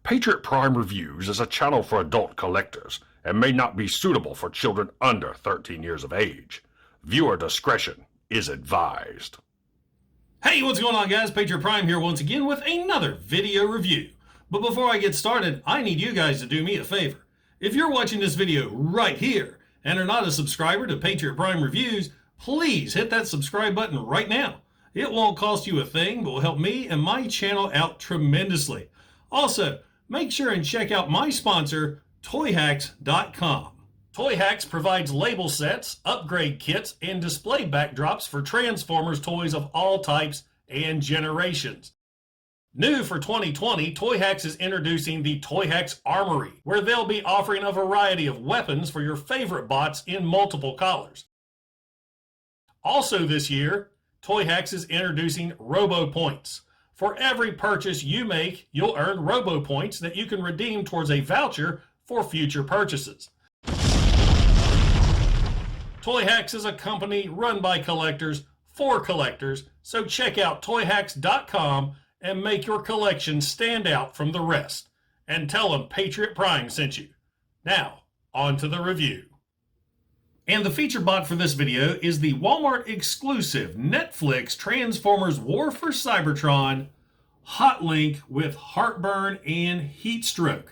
Patriot Prime Reviews is a channel for adult collectors and may not be suitable for children under 13 years of age. Viewer discretion is advised. Hey, what's going on, guys? Patriot Prime here once again with another video review. But before I get started, I need you guys to do me a favor. If you're watching this video right here and are not a subscriber to Patriot Prime Reviews, please hit that subscribe button right now. It won't cost you a thing, but will help me and my channel out tremendously. Also, make sure and check out my sponsor, Toyhax.com. Toyhax provides label sets, upgrade kits, and display backdrops for Transformers toys of all types and generations. New for 2020, Toyhax is introducing the Toyhax Armory, where they'll be offering a variety of weapons for your favorite bots in multiple colors. Also this year, Toyhax is introducing Robo Points. For every purchase you make, you'll earn Robo Points that you can redeem towards a voucher for future purchases. Toyhax is a company run by collectors for collectors, so check out Toyhax.com and make your collection stand out from the rest. And tell them Patriot Prime sent you. Now, on to the review. And the feature bot for this video is the Walmart exclusive Netflix Transformers War for Cybertron Hotlink with Heartburn and Heatstroke.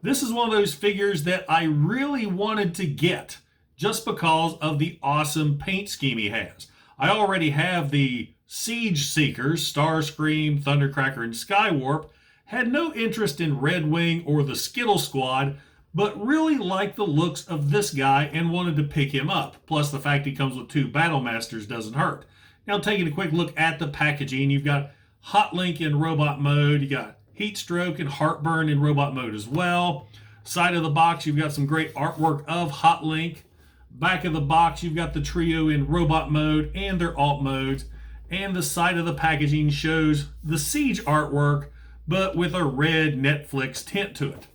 This is one of those figures that I really wanted to get just because of the awesome paint scheme he has. I already have the Siege Seekers, Starscream, Thundercracker, and Skywarp. Had no interest in Red Wing or the Skittle Squad, but really liked the looks of this guy and wanted to pick him up. Plus the fact he comes with 2 Battlemasters doesn't hurt. Now taking a quick look at the packaging, you've got Hotlink in robot mode, you got Heatstroke and Heartburn in robot mode as well. Side of the box, you've got some great artwork of Hotlink. Back of the box, you've got the trio in robot mode and their alt modes. And the side of the packaging shows the Siege artwork, but with a red Netflix tint to it.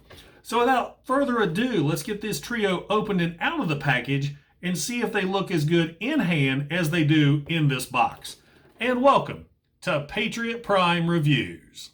So without further ado, let's get this trio opened and out of the package and see if they look as good in hand as they do in this box. And welcome to Patriot Prime Reviews.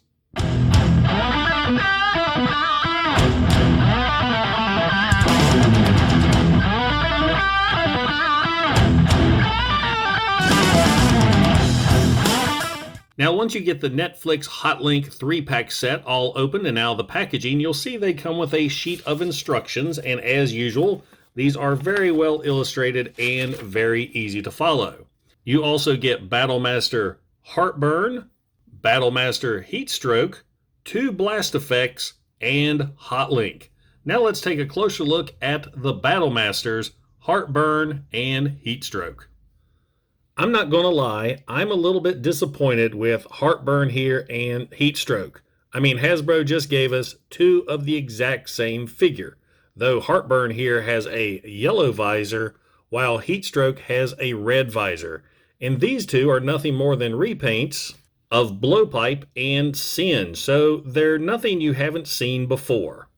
Now, once you get the Netflix Hotlink 3-pack set all open and out of the packaging, you'll see they come with a sheet of instructions, and as usual, these are very well illustrated and very easy to follow. You also get Battlemaster Heartburn, Battlemaster Heatstroke, 2 blast effects, and Hotlink. Now let's take a closer look at the Battlemasters Heartburn and Heatstroke. I'm not going to lie, I'm a little bit disappointed with Heartburn here and Heatstroke. I mean, Hasbro just gave us 2 of the exact same figure, though Heartburn here has a yellow visor, while Heatstroke has a red visor. And these 2 are nothing more than repaints of Blowpipe and Sin, so they're nothing you haven't seen before.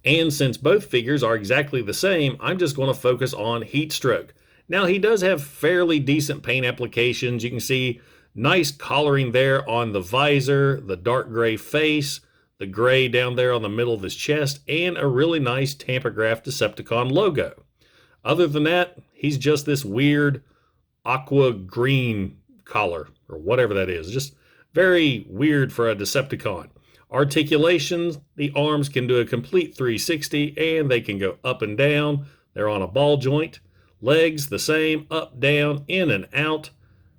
And since both figures are exactly the same, I'm just going to focus on Heatstroke. Now, he does have fairly decent paint applications. You can see nice coloring there on the visor, the dark gray face, the gray down there on the middle of his chest, and a really nice tampographed Decepticon logo. Other than that, he's just this weird aqua green color, or whatever that is. Just very weird for a Decepticon. Articulations, the arms can do a complete 360, and they can go up and down. They're on a ball joint. Legs, the same, up, down, in, and out.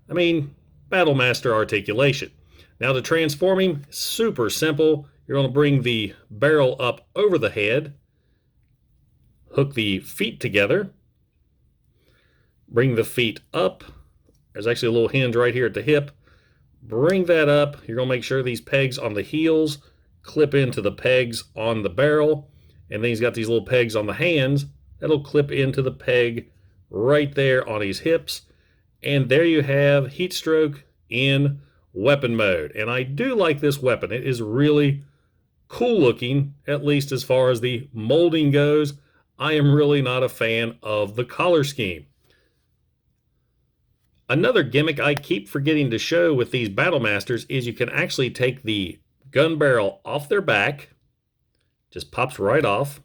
I mean, Battlemaster articulation. Now to transform him, super simple. You're going to bring the barrel up over the head, hook the feet together, bring the feet up. There's actually a little hinge right here at the hip. Bring that up. You're going to make sure these pegs on the heels clip into the pegs on the barrel. And then he's got these little pegs on the hands. That'll clip into the peg right there on his hips. And there you have Heatstroke in weapon mode. And I do like this weapon. It is really cool looking, at least as far as the molding goes. I am really not a fan of the color scheme. Another gimmick I keep forgetting to show with these Battlemasters is you can actually take the gun barrel off their back, Just pops right off.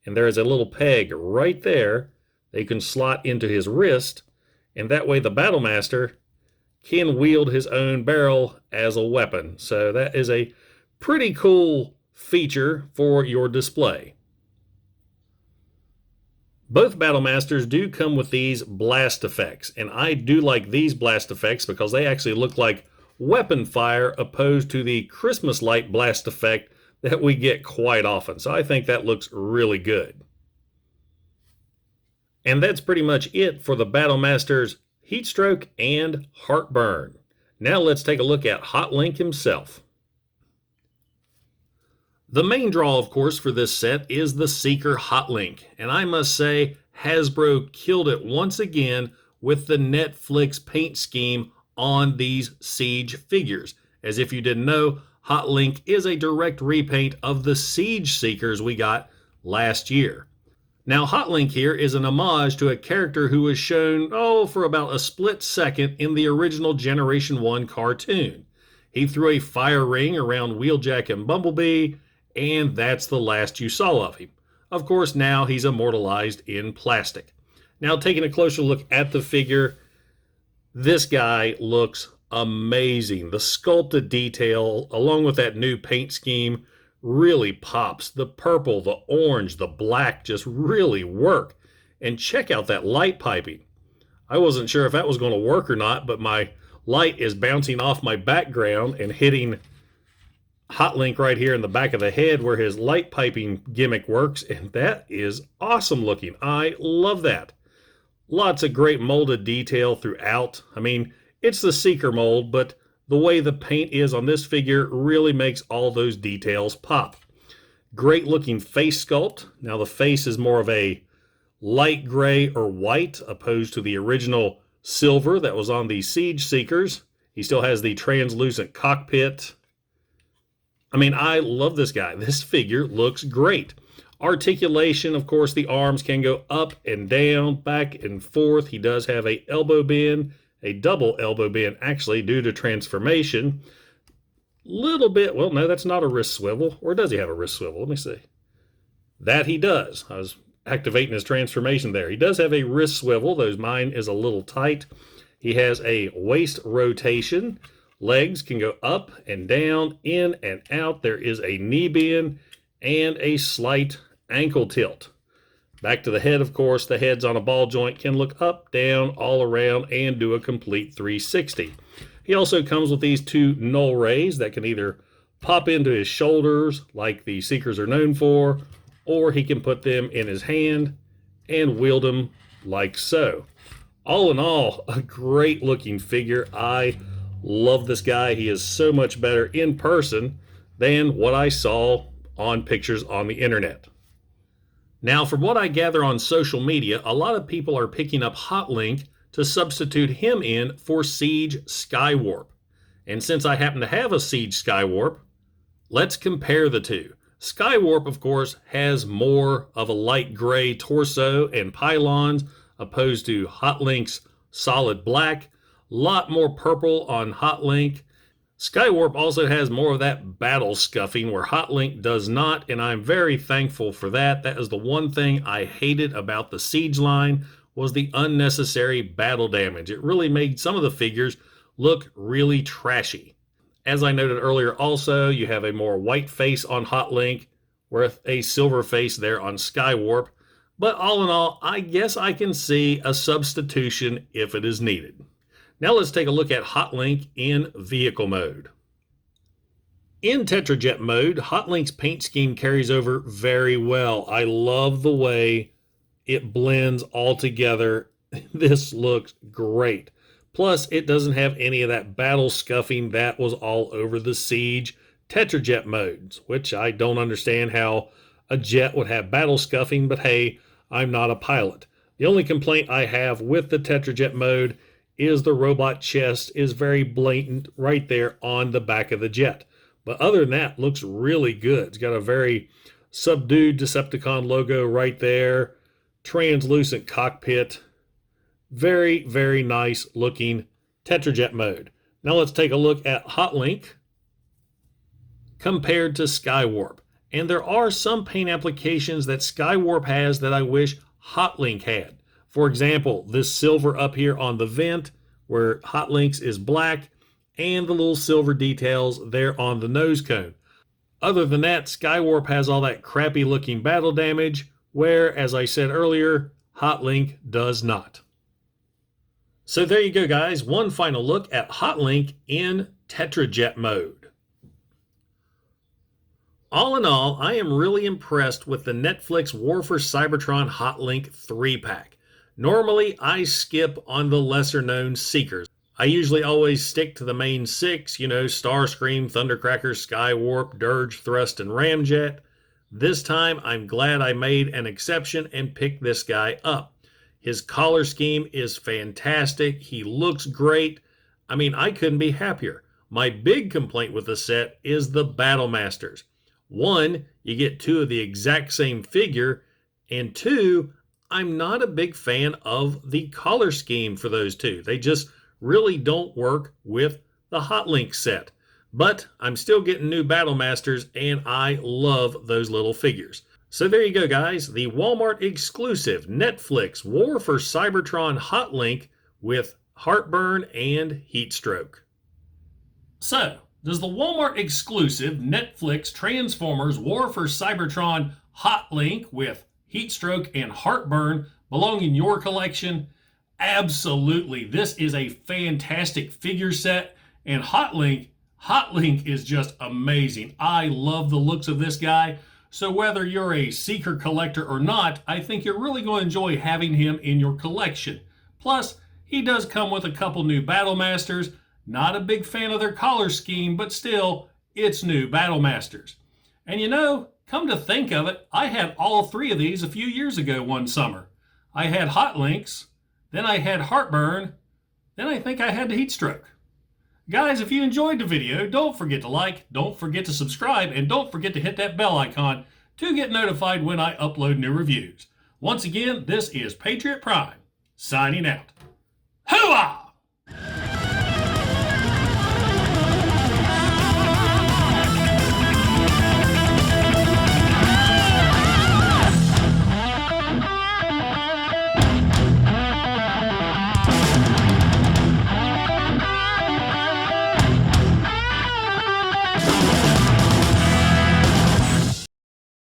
And there is a little peg right there that you can slot into his wrist. And that way the Battlemaster can wield his own barrel as a weapon. So that is a pretty cool feature for your display. Both Battlemasters do come with these blast effects, and I do like these blast effects because they actually look like weapon fire opposed to the Christmas light blast effect that we get quite often. So I think that looks really good. And that's pretty much it for the Battlemasters Heatstroke and Heartburn. Now let's take a look at Hotlink himself. The main draw, of course, for this set is the Seeker Hotlink, and I must say Hasbro killed it once again with the Netflix paint scheme on these Siege figures. As if you didn't know, Hotlink is a direct repaint of the Siege Seekers we got last year. Now, Hotlink here is an homage to a character who was shown, for about a split second in the original Generation 1 cartoon. He threw a fire ring around Wheeljack and Bumblebee, and that's the last you saw of him. Of course, now he's immortalized in plastic. Now, taking a closer look at the figure, this guy looks amazing. The sculpted detail, along with that new paint scheme, really pops. The purple, the orange, the black just really work. And check out that light piping. I wasn't sure if that was going to work or not, but my light is bouncing off my background and hitting Hotlink right here in the back of the head where his light piping gimmick works, and that is awesome looking. I love that. Lots of great molded detail throughout. I mean, it's the Seeker mold, but the way the paint is on this figure really makes all those details pop. Great looking face sculpt. Now the face is more of a light gray or white opposed to the original silver that was on the Siege Seekers. He still has the translucent cockpit. I mean, I love this guy. This figure looks great. Articulation, of course, the arms can go up and down, back and forth. He does have a elbow bend, a double elbow bend, actually, due to transformation. Little bit, well, no, that's not a wrist swivel. Or does he have a wrist swivel? Let me see. That he does. I was activating his transformation there. He does have a wrist swivel, though mine is a little tight. He has a waist rotation. Legs can go up and down, in and out. There is a knee bend and a slight ankle tilt. Back to the head, of course, the head's on a ball joint, can look up, down, all around, and do a complete 360. He also comes with these two null rays that can either pop into his shoulders, like the Seekers are known for, or he can put them in his hand and wield them like so. All in all, a great looking figure. I love this guy. He is so much better in person than what I saw on pictures on the internet. Now, from what I gather on social media, a lot of people are picking up Hotlink to substitute him in for Siege Skywarp. And since I happen to have a Siege Skywarp, let's compare the two. Skywarp, of course, has more of a light gray torso and pylons opposed to Hotlink's solid black. Lot more purple on Hotlink. Skywarp also has more of that battle scuffing where Hotlink does not, and I'm very thankful for that. That is the one thing I hated about the Siege line, was the unnecessary battle damage. It really made some of the figures look really trashy. As I noted earlier also, you have a more white face on Hotlink with a silver face there on Skywarp. But all in all, I guess I can see a substitution if it is needed. Now let's take a look at Hotlink in vehicle mode. In Tetrajet mode, Hotlink's paint scheme carries over very well. I love the way it blends all together. This looks great. Plus, it doesn't have any of that battle scuffing that was all over the Siege Tetrajet modes, which I don't understand how a jet would have battle scuffing, but hey, I'm not a pilot. The only complaint I have with the Tetrajet mode is the robot chest is very blatant right there on the back of the jet. But other than that, looks really good. It's got a very subdued Decepticon logo right there. Translucent cockpit. Very, very nice looking Tetrajet mode. Now let's take a look at Hotlink compared to Skywarp. And there are some paint applications that Skywarp has that I wish Hotlink had. For example, this silver up here on the vent where Hotlink's is black, and the little silver details there on the nose cone. Other than that, Skywarp has all that crappy looking battle damage, where, as I said earlier, Hotlink does not. So there you go, guys. One final look at Hotlink in Tetrajet mode. All in all, I am really impressed with the Netflix War for Cybertron Hotlink 3-pack. Normally, I skip on the lesser-known Seekers. I usually always stick to the main 6, Starscream, Thundercracker, Skywarp, Dirge, Thrust, and Ramjet. This time, I'm glad I made an exception and picked this guy up. His color scheme is fantastic. He looks great. I mean, I couldn't be happier. My big complaint with the set is the Battlemasters. 1, you get 2 of the exact same figure, and 2, I'm not a big fan of the color scheme for those 2. They just really don't work with the Hotlink set. But I'm still getting new Battlemasters, and I love those little figures. So there you go, guys. The Walmart exclusive Netflix War for Cybertron Hotlink with Heartburn and Heatstroke. So, does the Walmart exclusive Netflix Transformers War for Cybertron Hotlink with Heatstroke and Heartburn belong in your collection? Absolutely. This is a fantastic figure set, and Hotlink is just amazing. I love the looks of this guy. So whether you're a Seeker collector or not, I think you're really going to enjoy having him in your collection. Plus, he does come with a couple new Battlemasters. Not a big fan of their color scheme, but still, it's new Battlemasters. And come to think of it, I had all 3 of these a few years ago one summer. I had Hotlinks, then I had Heartburn, then I think I had the Heatstroke. Guys, if you enjoyed the video, don't forget to like, don't forget to subscribe, and don't forget to hit that bell icon to get notified when I upload new reviews. Once again, this is Patriot Prime, signing out. Hooah!